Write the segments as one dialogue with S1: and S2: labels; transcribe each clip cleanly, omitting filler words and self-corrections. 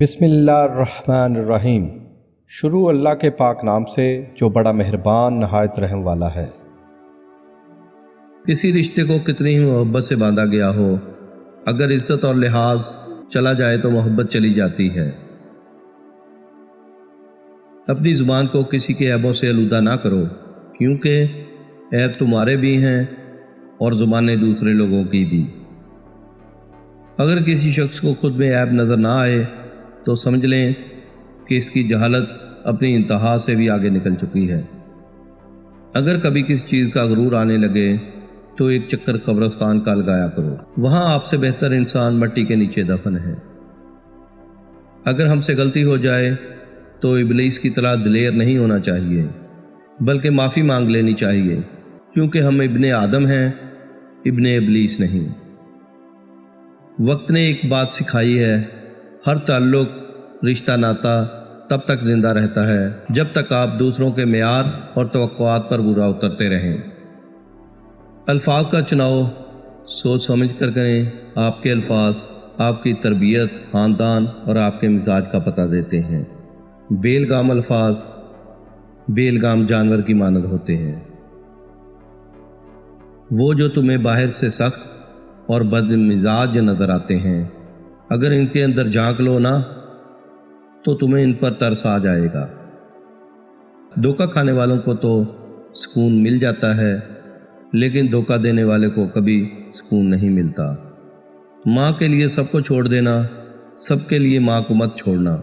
S1: بسم اللہ الرحمن الرحیم۔ شروع اللہ کے پاک نام سے جو بڑا مہربان نہایت رحم والا ہے۔
S2: کسی رشتے کو کتنی ہی محبت سے باندھا گیا ہو، اگر عزت اور لحاظ چلا جائے تو محبت چلی جاتی ہے۔ اپنی زبان کو کسی کے عیبوں سے آلودہ نہ کرو، کیونکہ عیب تمہارے بھی ہیں اور زبانیں دوسرے لوگوں کی بھی۔ اگر کسی شخص کو خود میں عیب نظر نہ آئے تو سمجھ لیں کہ اس کی جہالت اپنی انتہا سے بھی آگے نکل چکی ہے۔ اگر کبھی کسی چیز کا غرور آنے لگے تو ایک چکر قبرستان کا لگایا کرو، وہاں آپ سے بہتر انسان مٹی کے نیچے دفن ہے۔ اگر ہم سے غلطی ہو جائے تو ابلیس کی طرح دلیر نہیں ہونا چاہیے، بلکہ معافی مانگ لینی چاہیے، کیونکہ ہم ابن آدم ہیں، ابن ابلیس نہیں۔ وقت نے ایک بات سکھائی ہے، ہر تعلق، رشتہ ناتا تب تک زندہ رہتا ہے جب تک آپ دوسروں کے معیار اور توقعات پر برا اترتے رہیں۔ الفاظ کا چناؤ سوچ سمجھ کر کریں۔ آپ کے الفاظ آپ کی تربیت، خاندان اور آپ کے مزاج کا پتہ دیتے ہیں۔ بیلگام الفاظ بیلگام جانور کی مانند ہوتے ہیں۔ وہ جو تمہیں باہر سے سخت اور بد مزاج نظر آتے ہیں، اگر ان کے اندر جھانک لو نا تو تمہیں ان پر ترس آ جائے گا۔ دھوکہ کھانے والوں کو تو سکون مل جاتا ہے، لیکن دھوکہ دینے والے کو کبھی سکون نہیں ملتا۔ ماں کے لیے سب کو چھوڑ دینا، سب کے لیے ماں کو مت چھوڑنا،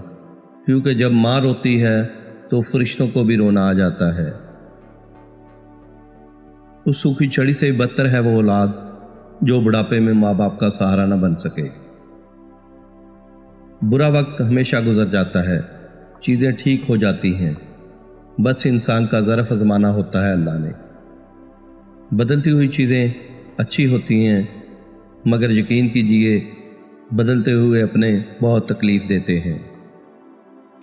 S2: کیونکہ جب ماں روتی ہے تو فرشتوں کو بھی رونا آ جاتا ہے۔ اس سوکھی چھڑی سے بدتر ہے وہ اولاد جو بڑھاپے میں ماں باپ کا سہارا نہ بن سکے۔ برا وقت ہمیشہ گزر جاتا ہے، چیزیں ٹھیک ہو جاتی ہیں، بس انسان کا ظرف آزمانا ہوتا ہے اللہ نے۔ بدلتی ہوئی چیزیں اچھی ہوتی ہیں، مگر یقین کیجئے بدلتے ہوئے اپنے بہت تکلیف دیتے ہیں۔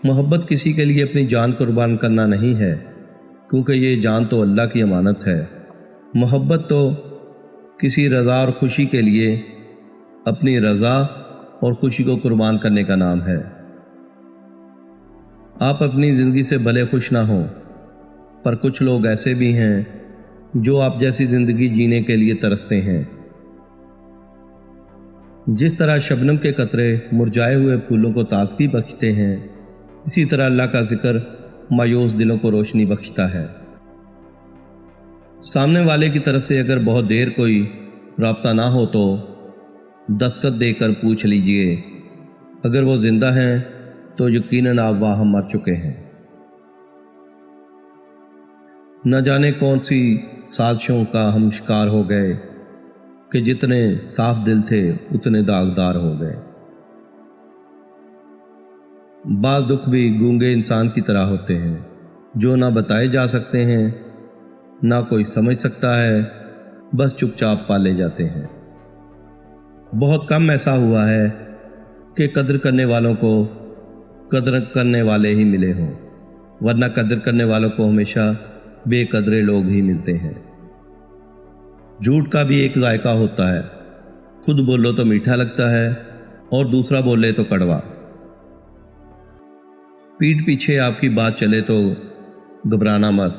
S2: محبت کسی کے لیے اپنی جان قربان کرنا نہیں ہے، کیونکہ یہ جان تو اللہ کی امانت ہے۔ محبت تو کسی رضا اور خوشی کے لیے اپنی رضا اور خوشی کو قربان کرنے کا نام ہے۔ آپ اپنی زندگی سے بھلے خوش نہ ہوں، پر کچھ لوگ ایسے بھی ہیں جو آپ جیسی زندگی جینے کے لیے ترستے ہیں۔ جس طرح شبنم کے قطرے مرجھائے ہوئے پھولوں کو تازگی بخشتے ہیں، اسی طرح اللہ کا ذکر مایوس دلوں کو روشنی بخشتا ہے۔ سامنے والے کی طرف سے اگر بہت دیر کوئی رابطہ نہ ہو تو دستخط دے کر پوچھ لیجئے، اگر وہ زندہ ہیں تو یقیناً آپ وہاں مر چکے ہیں۔ نہ جانے کون سی سازشوں کا ہم شکار ہو گئے کہ جتنے صاف دل تھے اتنے داغدار ہو گئے۔ بعض دکھ بھی گونگے انسان کی طرح ہوتے ہیں، جو نہ بتائے جا سکتے ہیں، نہ کوئی سمجھ سکتا ہے، بس چپ چاپ پالے جاتے ہیں۔ بہت کم ایسا ہوا ہے کہ قدر کرنے والوں کو قدر کرنے والے ہی ملے ہوں، ورنہ قدر کرنے والوں کو ہمیشہ بے قدرے لوگ ہی ملتے ہیں۔ جھوٹ کا بھی ایک ذائقہ ہوتا ہے، خود بولو تو میٹھا لگتا ہے اور دوسرا بولے تو کڑوا۔ پیٹھ پیچھے آپ کی بات چلے تو گھبرانا مت،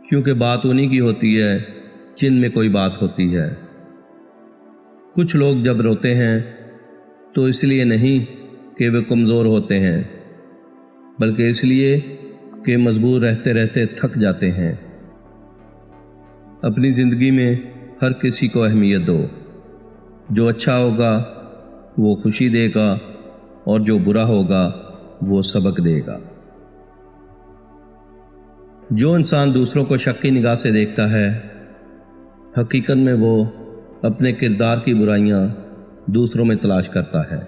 S2: کیونکہ بات انہی کی ہوتی ہے جن میں کوئی بات ہوتی ہے۔ کچھ لوگ جب روتے ہیں تو اس لیے نہیں کہ وہ کمزور ہوتے ہیں، بلکہ اس لیے کہ مجبور رہتے رہتے تھک جاتے ہیں۔ اپنی زندگی میں ہر کسی کو اہمیت دو، جو اچھا ہوگا وہ خوشی دے گا اور جو برا ہوگا وہ سبق دے گا۔ جو انسان دوسروں کو شک کی نگاہ سے دیکھتا ہے، حقیقت میں وہ اپنے کردار کی برائیاں دوسروں میں تلاش کرتا ہے۔